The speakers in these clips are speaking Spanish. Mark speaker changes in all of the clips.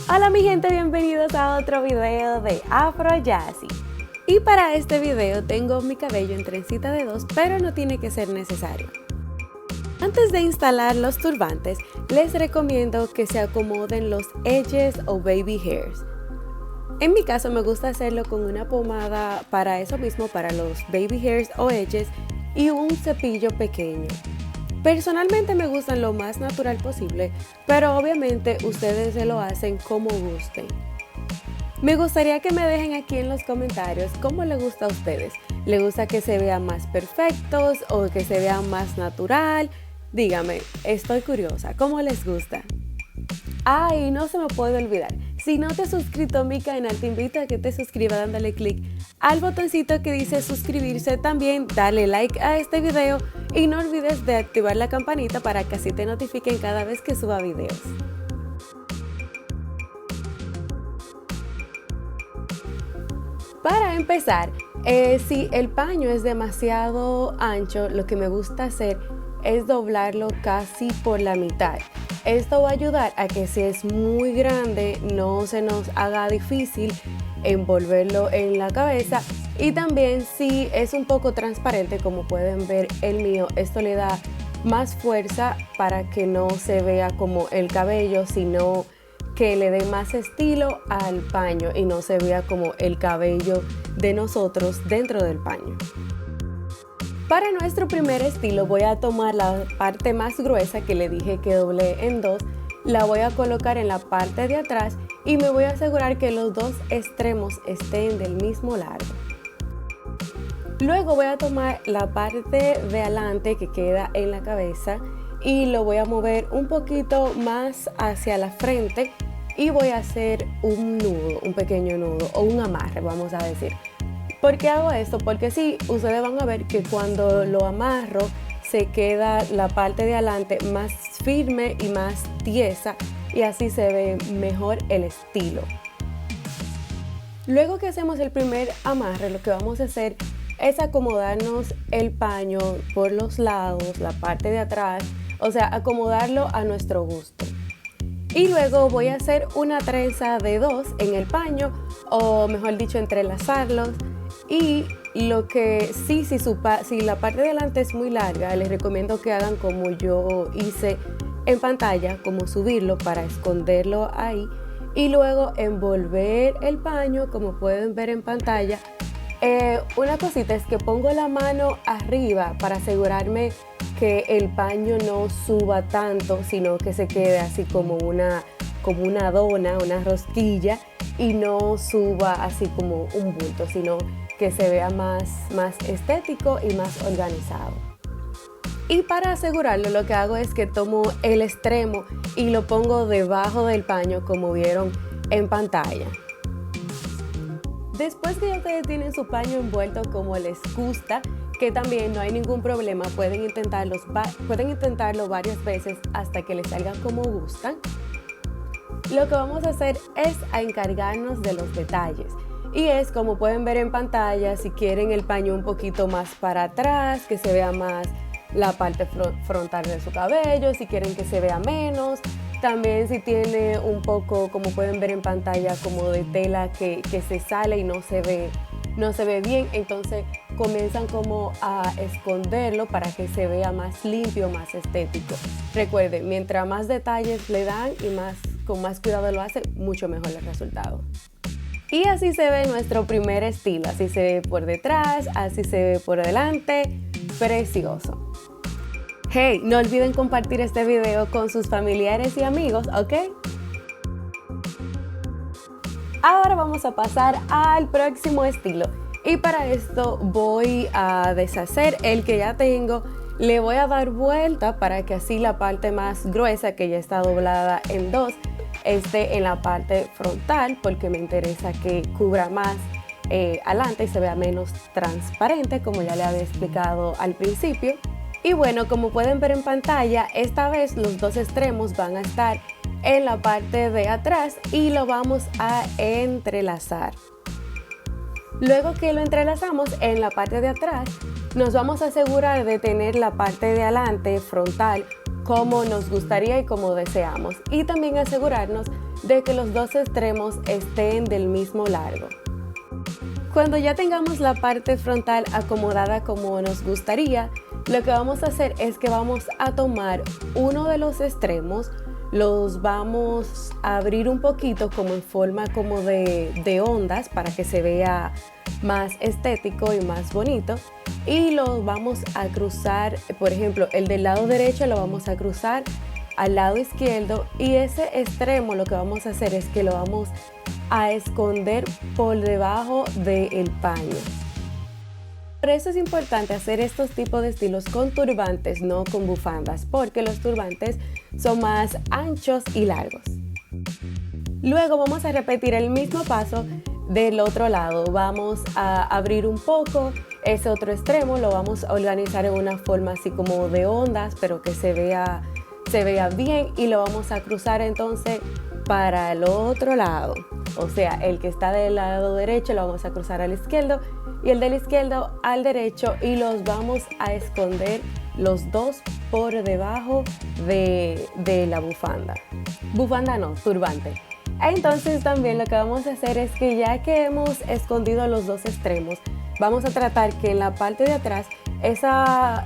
Speaker 1: Hola mi gente, bienvenidos a otro video de Afro Jazzy. Y para este video tengo mi cabello en trencita de 2, pero no tiene que ser necesario. Antes de instalar los turbantes, les recomiendo que se acomoden los edges o baby hairs. En mi caso me gusta hacerlo con una pomada para eso mismo, para los baby hairs o edges, y un cepillo pequeño. Personalmente me gustan lo más natural posible, pero obviamente ustedes se lo hacen como gusten. Me gustaría que me dejen aquí en los comentarios cómo les gusta a ustedes. ¿Les gusta que se vean más perfectos o que se vean más natural? Dígame, estoy curiosa, ¿cómo les gusta? Y no se me puede olvidar, si no te has suscrito a mi canal, te invito a que te suscribas dándole clic al botoncito que dice suscribirse. También dale like a este video y no olvides de activar la campanita para que así te notifiquen cada vez que suba videos. Para empezar, si el paño es demasiado ancho, lo que me gusta hacer es doblarlo casi por la mitad. Esto va a ayudar a que si es muy grande no se nos haga difícil envolverlo en la cabeza, y también si es un poco transparente, como pueden ver el mío, esto le da más fuerza para que no se vea como el cabello, sino que le dé más estilo al paño y no se vea como el cabello de nosotros dentro del paño. Para nuestro primer estilo voy a tomar la parte más gruesa que le dije que doblé en 2, la voy a colocar en la parte de atrás y me voy a asegurar que los dos extremos estén del mismo largo. Luego voy a tomar la parte de adelante que queda en la cabeza y lo voy a mover un poquito más hacia la frente y voy a hacer un nudo, un pequeño nudo o un amarre, vamos a decir. ¿Por qué hago esto? Porque sí, ustedes van a ver que cuando lo amarro se queda la parte de adelante más firme y más tiesa, y así se ve mejor el estilo. Luego que hacemos el primer amarre, lo que vamos a hacer es acomodarnos el paño por los lados, la parte de atrás, o sea, acomodarlo a nuestro gusto. Y luego voy a hacer una trenza de 2 en el paño, o mejor dicho, entrelazarlos. Y lo que si la parte de adelante es muy larga, les recomiendo que hagan como yo hice en pantalla, como subirlo para esconderlo ahí y luego envolver el paño como pueden ver en pantalla. Una cosita es que pongo la mano arriba para asegurarme que el paño no suba tanto, sino que se quede así como una dona, una rosquilla, y no suba así como un bulto, sino que se vea más estético y más organizado. Y para asegurarlo, lo que hago es que tomo el extremo y lo pongo debajo del paño como vieron en pantalla. Después que ya ustedes tienen su paño envuelto como les gusta, que también no hay ningún problema, pueden intentarlo varias veces hasta que les salgan como gustan. Lo que vamos a hacer es encargarnos de los detalles. Y es como pueden ver en pantalla, si quieren el paño un poquito más para atrás, que se vea más la parte frontal de su cabello, si quieren que se vea menos. También si tiene un poco, como pueden ver en pantalla, como de tela que se sale y no se ve bien, entonces comienzan como a esconderlo para que se vea más limpio, más estético. Recuerden, mientras más detalles le dan y con más cuidado lo hace, mucho mejor el resultado. Y así se ve nuestro primer estilo, así se ve por detrás, así se ve por delante, precioso. Hey, no olviden compartir este video con sus familiares y amigos, ¿ok? Ahora vamos a pasar al próximo estilo, y para esto voy a deshacer el que ya tengo, le voy a dar vuelta para que así la parte más gruesa, que ya está doblada en 2, esté en la parte frontal, porque me interesa que cubra más adelante y se vea menos transparente, como ya le había explicado al principio. Y bueno, como pueden ver en pantalla, esta vez los dos extremos van a estar en la parte de atrás y lo vamos a entrelazar. Luego que lo entrelazamos en la parte de atrás, nos vamos a asegurar de tener la parte de adelante frontal como nos gustaría y como deseamos. Y también asegurarnos de que los dos extremos estén del mismo largo. Cuando ya tengamos la parte frontal acomodada como nos gustaría, lo que vamos a hacer es que vamos a tomar uno de los extremos, los vamos a abrir un poquito como en forma como de ondas para que se vea más estético y más bonito, y los vamos a cruzar, por ejemplo, el del lado derecho lo vamos a cruzar al lado izquierdo, y ese extremo lo que vamos a hacer es que lo vamos a esconder por debajo del paño. Por eso es importante hacer estos tipos de estilos con turbantes, no con bufandas, porque los turbantes son más anchos y largos. Luego vamos a repetir el mismo paso del otro lado. Vamos a abrir un poco ese otro extremo, lo vamos a organizar en una forma así como de ondas, pero que se vea bien, y lo vamos a cruzar entonces para el otro lado. O sea, el que está del lado derecho lo vamos a cruzar al izquierdo y el del izquierdo al derecho, y los vamos a esconder los dos por debajo de la bufanda. Bufanda no, turbante. Entonces también lo que vamos a hacer es que ya que hemos escondido los dos extremos, vamos a tratar que en la parte de atrás esa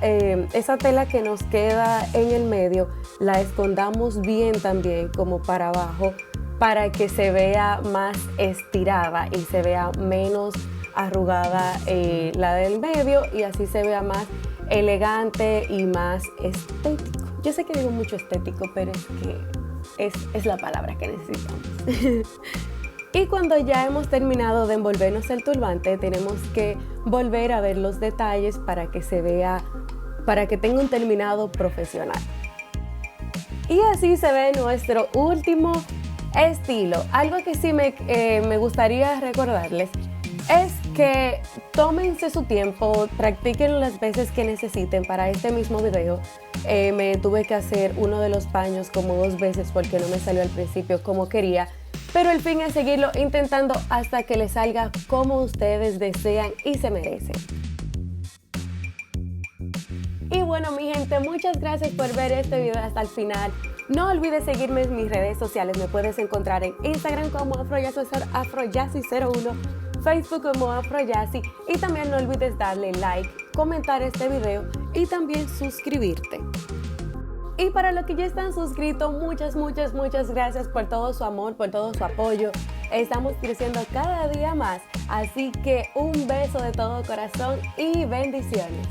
Speaker 1: tela que nos queda en el medio la escondamos bien también como para abajo, para que se vea más estirada y se vea menos arrugada la del medio, y así se vea más elegante y más estético. Yo sé que digo mucho estético, pero es que es la palabra que necesitamos. Y cuando ya hemos terminado de envolvernos el turbante, tenemos que volver a ver los detalles para que se vea, para que tenga un terminado profesional. Y así se ve nuestro último estilo. Algo que sí me gustaría recordarles es que tómense su tiempo, practiquen las veces que necesiten. Para este mismo video me tuve que hacer uno de los paños como 2 veces porque no me salió al principio como quería, pero el fin es seguirlo intentando hasta que les salga como ustedes desean y se merecen. Y bueno, mi gente, muchas gracias por ver este video hasta el final. No olvides seguirme en mis redes sociales. Me puedes encontrar en Instagram como afroyasi01, Facebook como afroyasi, y también no olvides darle like, comentar este video y también suscribirte. Y para los que ya están suscritos, muchas gracias por todo su amor, por todo su apoyo. Estamos creciendo cada día más, así que un beso de todo corazón y bendiciones.